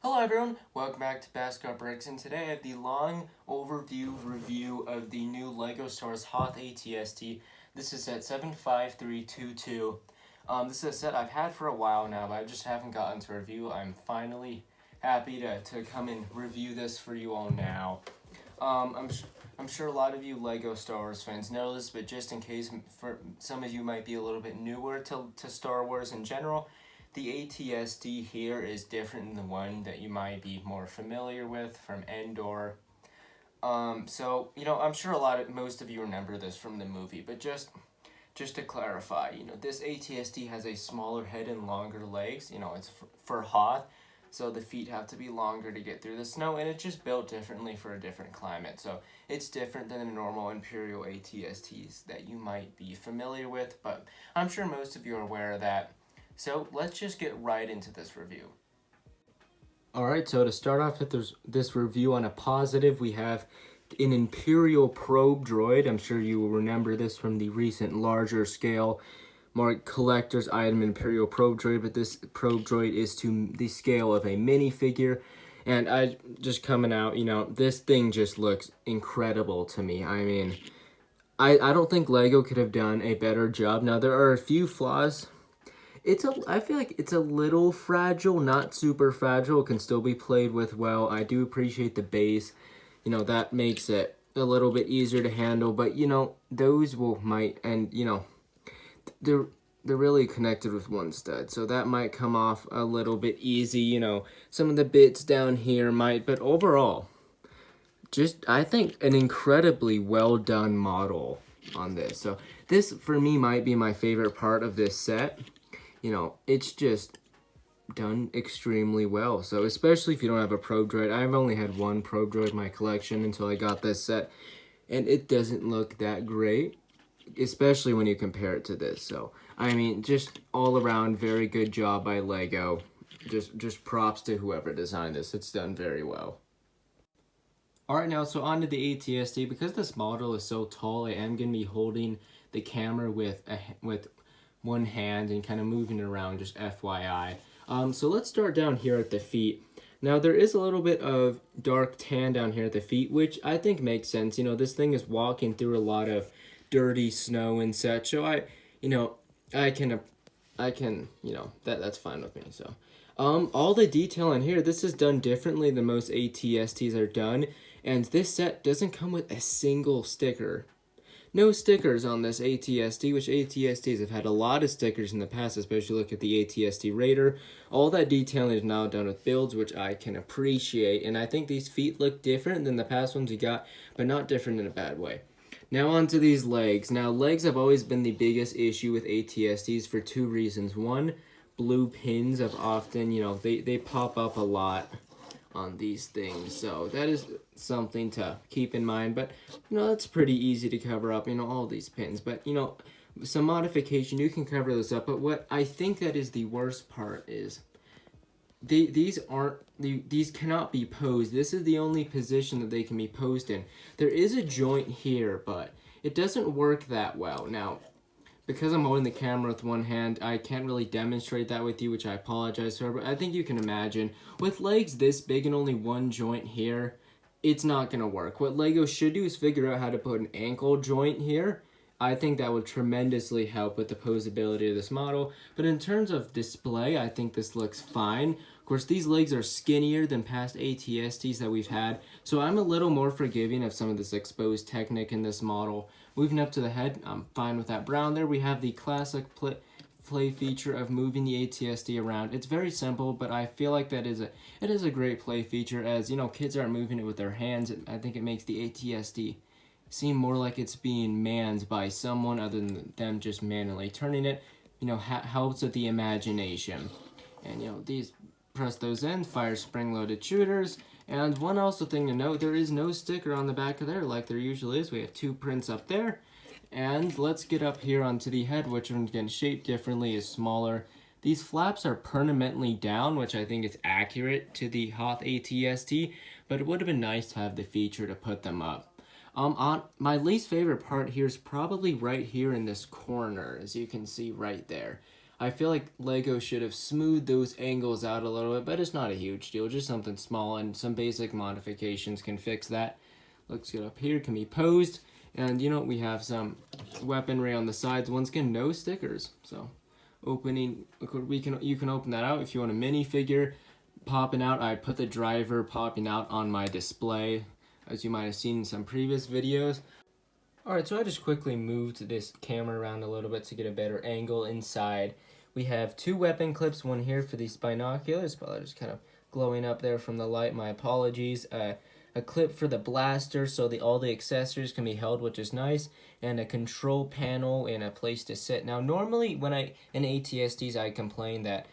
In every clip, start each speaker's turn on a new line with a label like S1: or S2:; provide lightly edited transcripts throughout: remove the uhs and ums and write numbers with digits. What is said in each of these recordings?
S1: Hello everyone, welcome back to Beskar Bricks, and today I have the long overview review of the new LEGO Star Wars Hoth ATST. This is set 75322. This is a set I've had for a while now, but I just haven't gotten to review. I'm finally happy to come and review this for you all now. I'm sure a lot of you LEGO Star Wars fans know this, but just in case for some of you might be a little bit newer to Star Wars in general, the ATST here is different than the one that you might be more familiar with from Endor. So, I'm sure most of you remember this from the movie, but just to clarify, this ATST has a smaller head and longer legs. It's for Hoth, so the feet have to be longer to get through the snow, and it's just built differently for a different climate. So it's different than the normal Imperial ATSTs that you might be familiar with, but I'm sure most of you are aware of that. So let's just get right into this review. Alright, so to start off with this review on a positive, we have an Imperial probe droid. I'm sure you will remember this from the recent larger scale more collector's item Imperial probe droid, but this probe droid is to the scale of a minifigure. And I just coming out, this thing just looks incredible to me. I mean, I don't think LEGO could have done a better job. Now, there are a few flaws. I feel like it's a little fragile, not super fragile. It can still be played with well. I do appreciate the base. That makes it a little bit easier to handle. But, those they're really connected with one stud. So that might come off a little bit easy. Some of the bits down here might. But overall, I think an incredibly well done model on this. So this, for me, might be my favorite part of this set. It's just done extremely well. So especially if you don't have a probe droid. I've only had one probe droid in my collection until I got this set, and it doesn't look that great, especially when you compare it to this. So I mean, just all around very good job by LEGO. Just props to whoever designed this. It's done very well. Alright, now so on to the ATST. Because this model is so tall, I am going to be holding the camera with one hand and kind of moving it around, just FYI. So let's start down here at the feet. Now there is a little bit of dark tan down here at the feet, which I think makes sense. This thing is walking through a lot of dirty snow and such. So that's fine with me. So all the detail in here, this is done differently than most ATSTs are done, and this set doesn't come with a single sticker. No stickers on this ATST, which ATSTs have had a lot of stickers in the past, especially look at the ATST Raider. All that detailing is now done with builds, which I can appreciate, and I think these feet look different than the past ones we got, but not different in a bad way. Now onto these legs. Now legs have always been the biggest issue with ATSTs for two reasons. One, blue pins have often, they pop up a lot on these things, so that is something to keep in mind. But it's pretty easy to cover up all these pins, but some modification you can cover this up. But what I think that is the worst part is these cannot be posed. This is the only position that they can be posed in. There is a joint here, but it doesn't work that well. Now, because I'm holding the camera with one hand, I can't really demonstrate that with you, which I apologize for, but I think you can imagine. With legs this big and only one joint here, it's not going to work. What LEGO should do is figure out how to put an ankle joint here. I think that would tremendously help with the posability of this model. But in terms of display, I think this looks fine. Of course, these legs are skinnier than past ATSTs that we've had, so I'm a little more forgiving of some of this exposed Technic in this model. Moving up to the head, I'm fine with that brown there. We have the classic play feature of moving the ATST around. It's very simple, but I feel like it is a great play feature, as kids aren't moving it with their hands. I think it makes the ATST seem more like it's being manned by someone other than them just manually turning it. Helps with the imagination. And these, press those in, fire spring-loaded shooters. And one also thing to note, there is no sticker on the back of there like there usually is. We have two prints up there. And let's get up here onto the head, which again shaped differently, is smaller. These flaps are permanently down, which I think is accurate to the Hoth ATST, but it would have been nice to have the feature to put them up. On my least favorite part here is probably right here in this corner, as you can see right there. I feel like Lego should have smoothed those angles out a little bit, but it's not a huge deal, just something small, and some basic modifications can fix that. Looks good up here, can be posed, and you know, we have some weaponry on the sides. Once again, no stickers, so opening, you can open that out if you want a minifigure popping out. I put the driver popping out on my display, as you might have seen in some previous videos. Alright, so I just quickly moved this camera around a little bit to get a better angle inside. We have 2 weapon clips, one here for these binoculars, but they're just kind of glowing up there from the light, my apologies. A clip for the blaster so all the accessories can be held, which is nice, and a control panel and a place to sit. Now normally when in ATSTs I complain that,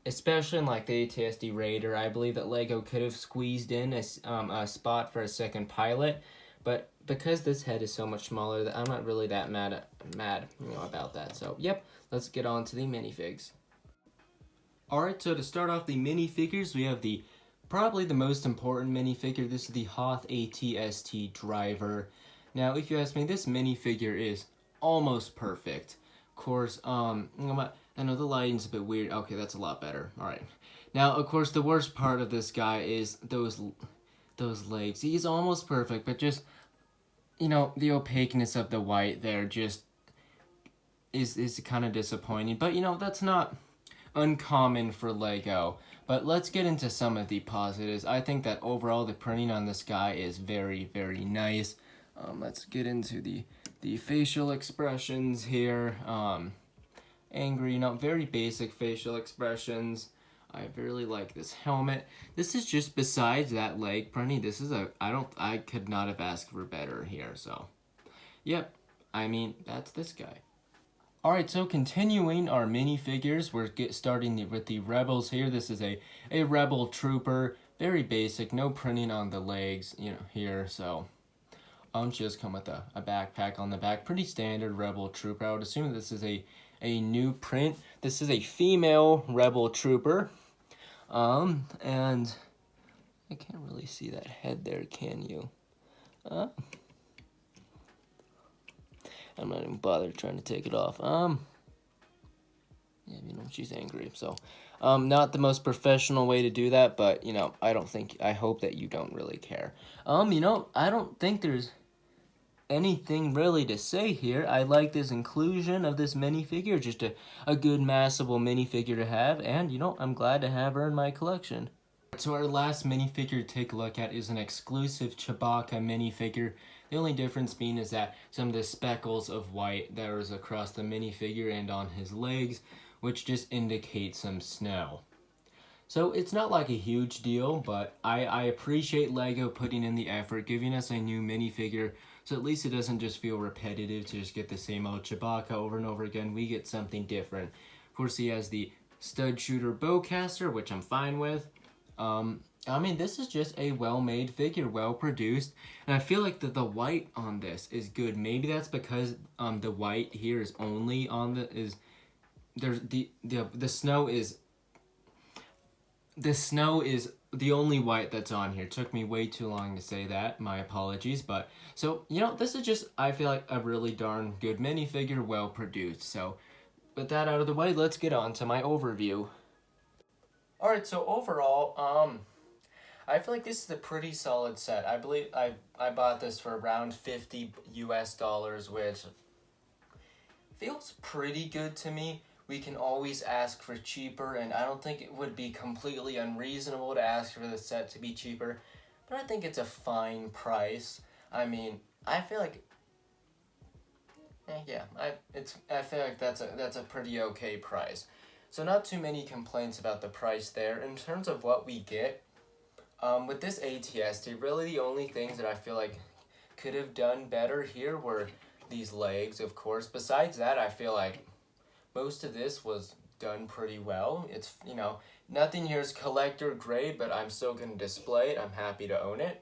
S1: especially in like the ATST Raider, I believe that Lego could have squeezed in a spot for a second pilot, but because this head is so much smaller, that I'm not really that mad about that. So yep, let's get on to the minifigs. Alright, so to start off the minifigures, we have probably the most important minifigure. This is the Hoth ATST driver. Now, if you ask me, this minifigure is almost perfect. Of course, I know the lighting's a bit weird. Okay, that's a lot better. Alright. Now, of course, the worst part of this guy is those legs. He's almost perfect, but just, you know, the opaqueness of the white there just is kind of disappointing. But, you know, that's not uncommon for Lego. But let's get into some of the positives. I think that overall the printing on this guy is very, very nice. Let's get into the facial expressions here. Angry, you know, very basic facial expressions. I really like this helmet. This is just, besides that leg printing, this is I could not have asked for better here, so. Yep, I mean, that's this guy. Alright, so continuing our minifigures, we're starting with the Rebels here. This is a Rebel Trooper, very basic, no printing on the legs, you know, here, so. Just come with a backpack on the back, pretty standard Rebel Trooper. I would assume this is a new print. This is a female Rebel Trooper. And I can't really see that head there, can you? I'm not even bothered trying to take it off. Yeah, you know, she's angry, so, not the most professional way to do that, but, you know, I hope that you don't really care. You know, I don't think there's anything really to say here. I like this inclusion of this minifigure, just a good massable minifigure to have, and you know, I'm glad to have her in my collection. So our last minifigure to take a look at is an exclusive Chewbacca minifigure. The only difference being is that some of the speckles of white that was across the minifigure and on his legs, which just indicates some snow. So it's not like a huge deal, but I appreciate Lego putting in the effort, giving us a new minifigure, so at least it doesn't just feel repetitive to just get the same old Chewbacca over and over again. We get something different. Of course, he has the stud shooter bowcaster, which I'm fine with. I mean, this is just a well-made figure, well-produced, and I feel like the white on this is good. Maybe that's because the white here is only on the snow is. The snow is the only white that's on here. It took me way too long to say that. My apologies. But, so, you know, this is just, I feel like, a really darn good minifigure, well produced. So, with that out of the way, let's get on to my overview. Alright, so overall, I feel like this is a pretty solid set. I believe I bought this for around $50 US, which feels pretty good to me. We can always ask for cheaper, and I don't think it would be completely unreasonable to ask for the set to be cheaper, but I think it's a fine price. I mean, I feel like, I feel like that's a pretty okay price. So not too many complaints about the price there. In terms of what we get, with this ATST, really the only things that I feel like could have done better here were these legs, of course. Besides that, I feel like most of this was done pretty well. It's, you know, nothing here is collector grade, but I'm still going to display it. I'm happy to own it.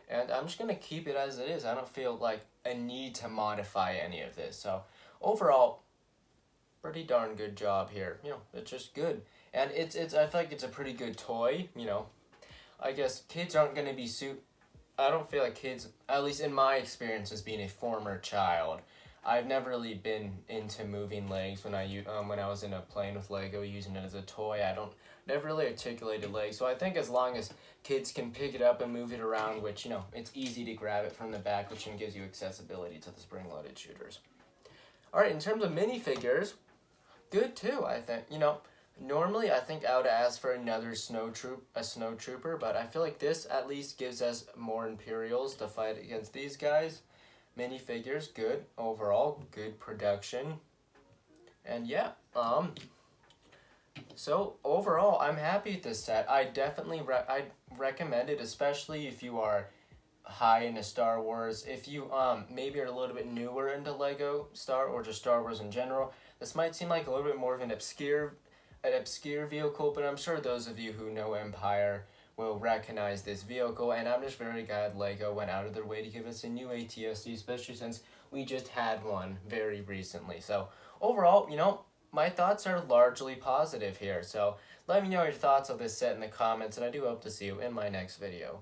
S1: And I'm just going to keep it as it is. I don't feel like a need to modify any of this. So overall, pretty darn good job here. You know, it's just good. And it's I feel like it's a pretty good toy, you know. I guess kids aren't going to be I don't feel like kids, at least in my experience as being a former child, I've never really been into moving legs when I was in a plane with Lego, using it as a toy. I don't never really articulated legs, so I think as long as kids can pick it up and move it around, which it's easy to grab it from the back, which gives you accessibility to the spring-loaded shooters. All right, in terms of minifigures, good too. I think normally I think I would ask for another snow trooper, but I feel like this at least gives us more Imperials to fight against these guys. Minifigures, good overall, good production, and yeah, so overall, I'm happy with this set. I definitely I recommend it, especially if you are high into Star Wars. If you maybe are a little bit newer into Lego Star or just Star Wars in general, this might seem like a little bit more of an obscure vehicle, but I'm sure those of you who know Empire will recognize this vehicle, and I'm just very glad Lego went out of their way to give us a new ATST, especially since we just had one very recently. So overall, my thoughts are largely positive here. So let me know your thoughts of this set in the comments, and I do hope to see you in my next video.